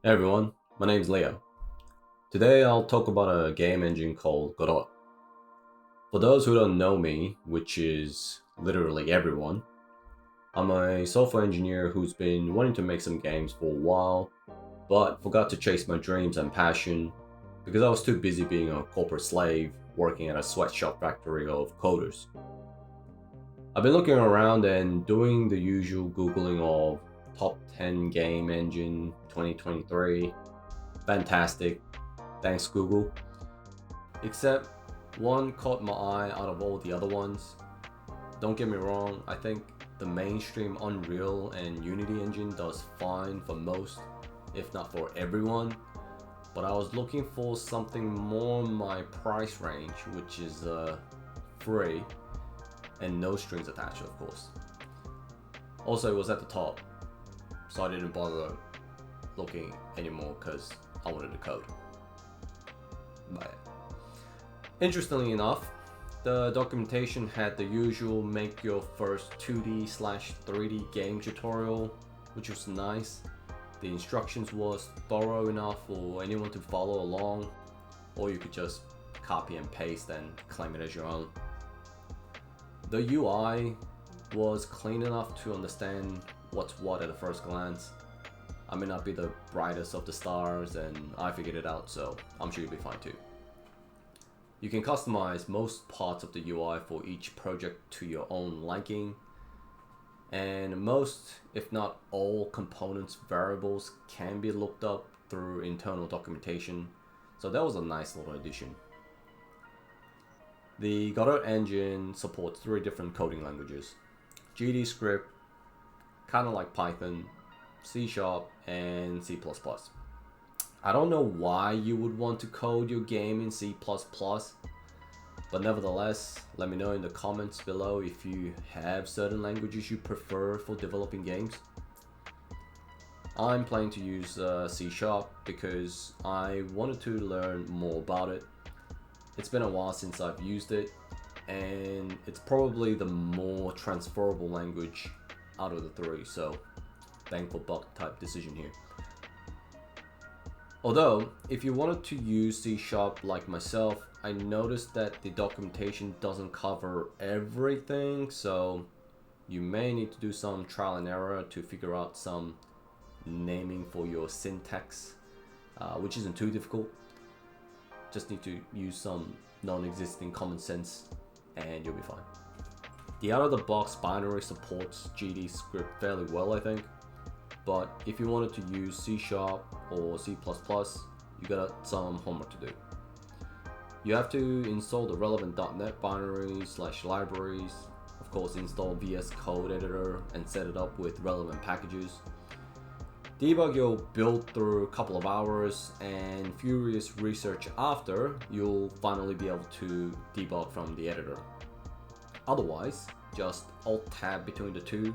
Hey everyone, my name's Leo. Today I'll talk about a game engine called Godot. For those who don't know me, which is literally everyone, I'm a software engineer who's been wanting to make some games for a while, but forgot to chase my dreams and passion because I was too busy being a corporate slave working at a sweatshop factory of coders. I've been looking around and doing the usual Googling of top 10 game engine 2023. Fantastic. Thanks, Google. Except one caught my eye out of all the other ones. Don't get me wrong, I think the mainstream Unreal and Unity engine does fine for most, if not for everyone. But I was looking for something more in my price range, which is free and no strings attached, of course. Also, it was at the top, so I didn't bother looking anymore because I wanted to code. But interestingly enough, the documentation had the usual make your first 2D/3D game tutorial, which was nice. The instructions was thorough enough for anyone to follow along, or you could just copy and paste and claim it as your own. The UI was clean enough to understand what's what at a first glance. I may not be the brightest of the stars, and I figured it out, so I'm sure you'll be fine too. You can customize most parts of the UI for each project to your own liking, and most, if not all, components variables can be looked up through internal documentation, so that was a nice little addition. The Godot engine supports 3 different coding languages: GD script, kind of like Python, C#, and C++. I don't know why you would want to code your game in C++, but nevertheless, let me know in the comments below if you have certain languages you prefer for developing games. I'm planning to use C# because I wanted to learn more about it. It's been a while since I've used it, and it's probably the more transferable language out of the 3, so bang for buck type decision here. Although, if you wanted to use C# like myself, I noticed that the documentation doesn't cover everything, so you may need to do some trial and error to figure out some naming for your syntax, which isn't too difficult. Just need to use some non-existing common sense and you'll be fine. The out-of-the-box binary supports GD script fairly well, I think. But if you wanted to use C# or C++, you got some homework to do. You have to install the relevant .NET binaries/libraries, of course install VS Code Editor and set it up with relevant packages. Debug your build through a couple of hours, and furious research after, you'll finally be able to debug from the editor. Otherwise, just Alt-Tab between the two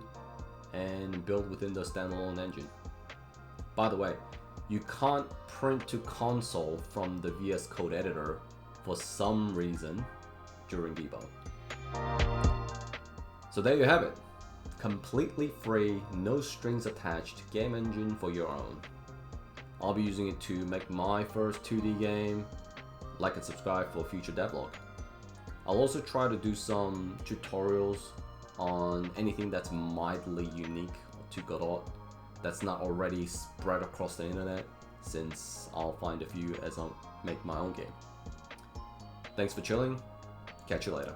and build within the standalone engine. By the way, you can't print to console from the VS Code editor for some reason during debug. So there you have it. Completely free, no strings attached game engine for your own. I'll be using it to make my first 2D game. Like and subscribe for future devlog. I'll also try to do some tutorials on anything that's mildly unique to Godot that's not already spread across the internet, since I'll find a few as I make my own game. Thanks for chilling. Catch you later.